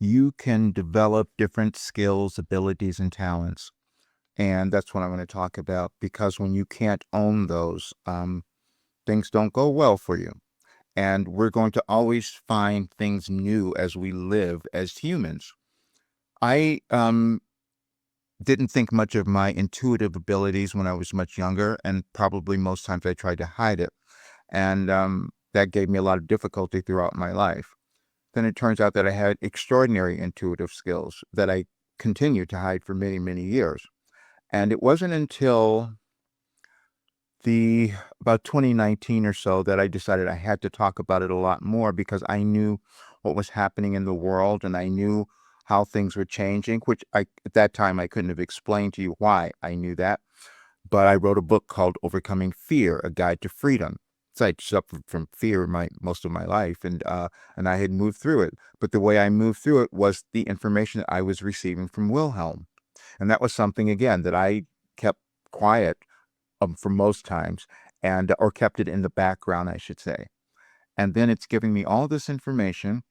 you can develop different skills, abilities, and talents. And that's what I'm going to talk about because when you can't own those, things don't go well for you. And we're going to always find things new as we live as humans. I didn't think much of my intuitive abilities when I was much younger, and probably most times I tried to hide it. And that gave me a lot of difficulty throughout my life. Then it turns out that I had extraordinary intuitive skills that I continued to hide for many, many years. And it wasn't until the about 2019 or so that I decided I had to talk about it a lot more because I knew what was happening in the world and I knew how things were changing, which at that time I couldn't have explained to you why I knew that. But I wrote a book called Overcoming Fear: A Guide to Freedom. So I suffered from fear most of my life, and I had moved through it. But the way I moved through it was the information that I was receiving from Wilhelm, and that was something again that I kept quiet for most times, and or kept it in the background, I should say. And then it's giving me all this information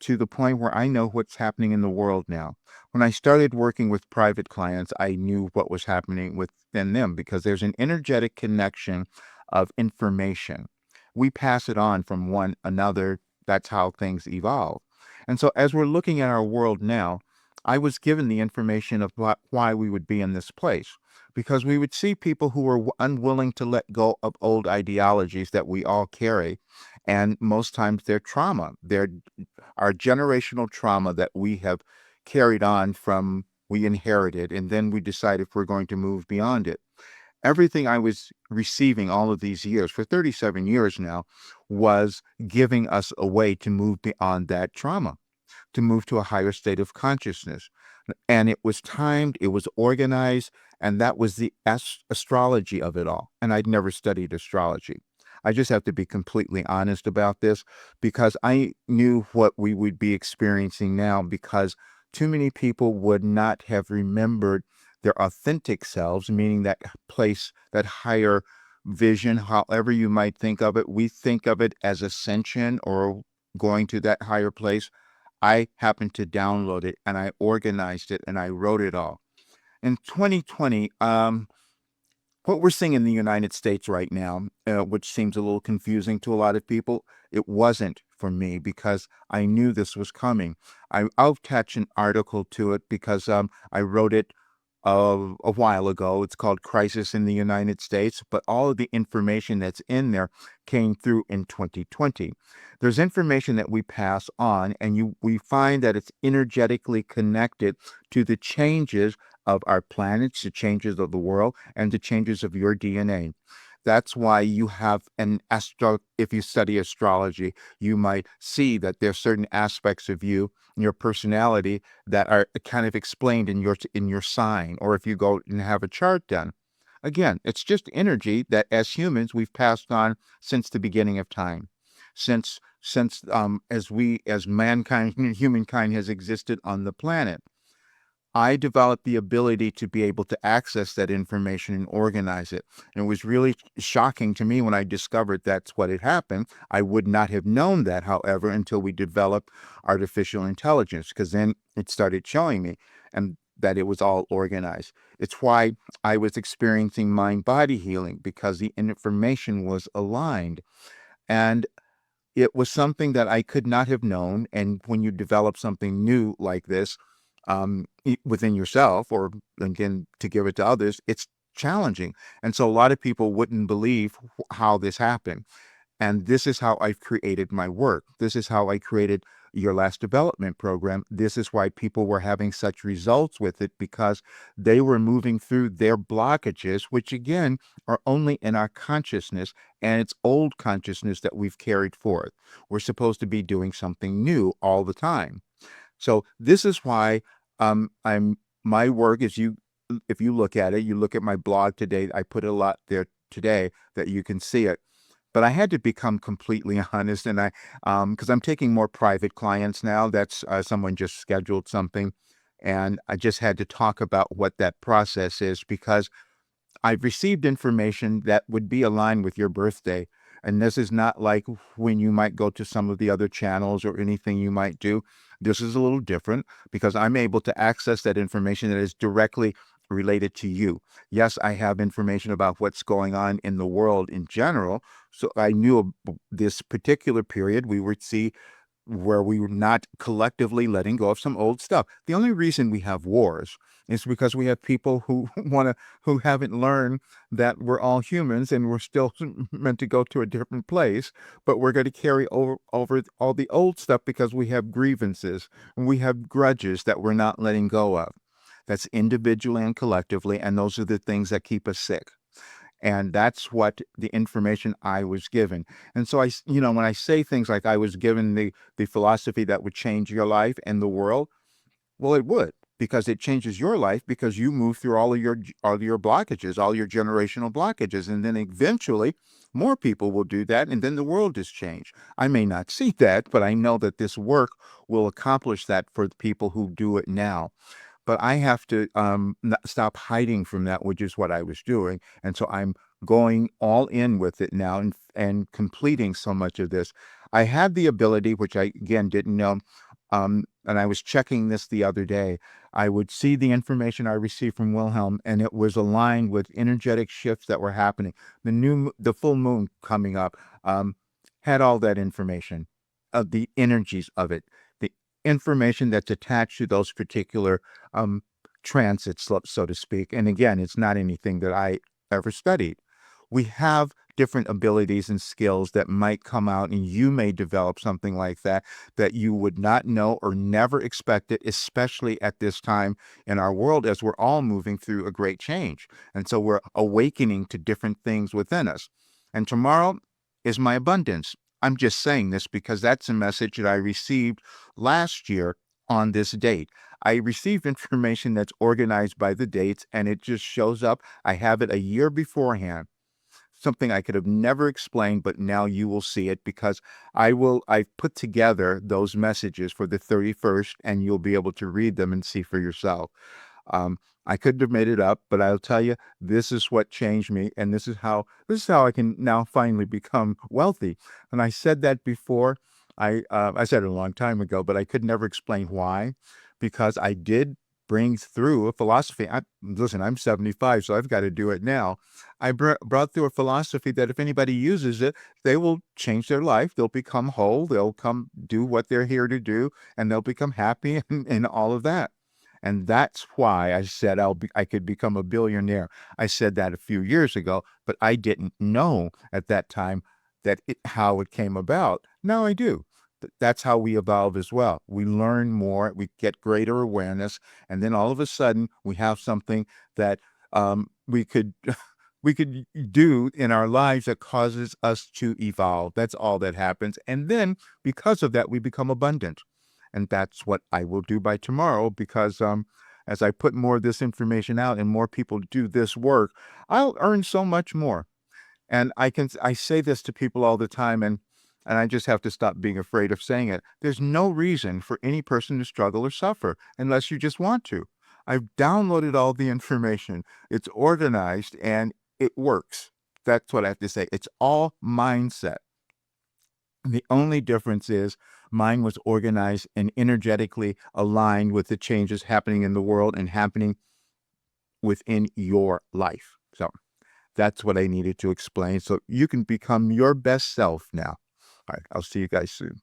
to the point where I know what's happening in the world now. When I started working with private clients, I knew what was happening within them because there's an energetic connection of information. We pass it on from one another. That's how things evolve. And so, as we're looking at our world now, I was given the information of why we would be in this place because we would see people who were unwilling to let go of old ideologies that we all carry. And most times they're trauma. They're our generational trauma that we have carried on from we inherited, and then we decide if we're going to move beyond it. Everything I was receiving all of these years, for 37 years now, was giving us a way to move beyond that trauma, to move to a higher state of consciousness. And it was timed, it was organized, and that was the astrology of it all. And I'd never studied astrology. I just have to be completely honest about this because I knew what we would be experiencing now because too many people would not have remembered their authentic selves, meaning that place, that higher vision, however you might think of it. We think of it as ascension or going to that higher place. I happened to download it and I organized it and I wrote it all. In 2020, what we're seeing in the United States right now, which seems a little confusing to a lot of people, it wasn't for me because I knew this was coming. I'll attach an article to it because I wrote it a while ago. It's called Crisis in the United States, but all of the information that's in there came through in 2020. There's information that we pass on, and we find that it's energetically connected to the changes of our planets, the changes of the world, and the changes of your DNA. That's why you have if you study astrology, you might see that there are certain aspects of you and your personality that are kind of explained in your sign, or if you go and have a chart done. Again, it's just energy that as humans we've passed on since the beginning of time. Since as mankind, humankind has existed on the planet. I developed the ability to be able to access that information and organize it. And it was really shocking to me when I discovered that's what had happened. I would not have known that, however, until we developed artificial intelligence, because then it started showing me and that it was all organized. It's why I was experiencing mind-body healing because the information was aligned. And it was something that I could not have known. And when you develop something new like this within yourself, or again, to give it to others, it's challenging. And so a lot of people wouldn't believe how this happened. And this is how I've created my work. This is how I created Your Last Development Program. This is why people were having such results with it because they were moving through their blockages, which again are only in our consciousness, and it's old consciousness that we've carried forth. We're supposed to be doing something new all the time. So this is why my work is if you look at it, you look at my blog today, I put a lot there today that you can see it. But I had to become completely honest, and because I'm taking more private clients now. That's someone just scheduled something, and I just had to talk about what that process is because I've received information that would be aligned with your birthday, And this is not like when you might go to some of the other channels or anything you might do. This is a little different because I'm able to access that information that is directly related to you. Yes, I have information about what's going on in the world in general. So I knew this particular period we would see where we were not collectively letting go of some old stuff. The only reason we have wars is because we have people who who haven't learned that we're all humans and we're still meant to go to a different place, but we're going to carry over all the old stuff because we have grievances and we have grudges that we're not letting go of. That's individually and collectively, and those are the things that keep us sick. And that's what the information I was given. And so when I say things like I was given the philosophy that would change your life and the world, well, it would, because it changes your life because you move through all of your blockages, all your generational blockages, and then eventually more people will do that, and then the world is changed. I may not see that, but I know that this work will accomplish that for the people who do it now. But I have to stop hiding from that, which is what I was doing. And so I'm going all in with it now and completing so much of this. I had the ability, which I, again, didn't know, and I was checking this the other day. I would see the information I received from Wilhelm, and it was aligned with energetic shifts that were happening. The full moon coming up had all that information, of the energies of it, the information that's attached to those particular transits, so to speak. And again, it's not anything that I ever studied. We have different abilities and skills that might come out, and you may develop something like that you would not know or never expect it, especially at this time in our world as we're all moving through a great change. And so we're awakening to different things within us. And tomorrow is my abundance. I'm just saying this because that's a message that I received last year on this date. I received information that's organized by the dates, and it just shows up. I have it a year beforehand, something I could have never explained, but now you will see it because I've put together those messages for the 31st, and you'll be able to read them and see for yourself. I couldn't have made it up, but I'll tell you, this is what changed me, and this is how I can now finally become wealthy. And I said that before. I said it a long time ago, but I could never explain why, because I did bring through a philosophy. Listen, I'm 75, so I've got to do it now. I brought through a philosophy that if anybody uses it, they will change their life. They'll become whole. They'll come do what they're here to do, and they'll become happy and all of that. And that's why I said I could become a billionaire. I said that a few years ago, but I didn't know at that time how it came about. Now I do. That's how we evolve as well. We learn more, we get greater awareness, and then all of a sudden we have something that we could we could do in our lives that causes us to evolve. That's all that happens. And then because of that, we become abundant. And that's what I will do by tomorrow because as I put more of this information out and more people do this work, I'll earn so much more. And I say this to people all the time, and I just have to stop being afraid of saying it. There's no reason for any person to struggle or suffer unless you just want to. I've downloaded all the information. It's organized and it works. That's what I have to say. It's all mindset. The only difference is mine was organized and energetically aligned with the changes happening in the world and happening within your life. So that's what I needed to explain. So you can become your best self now. All right. I'll see you guys soon.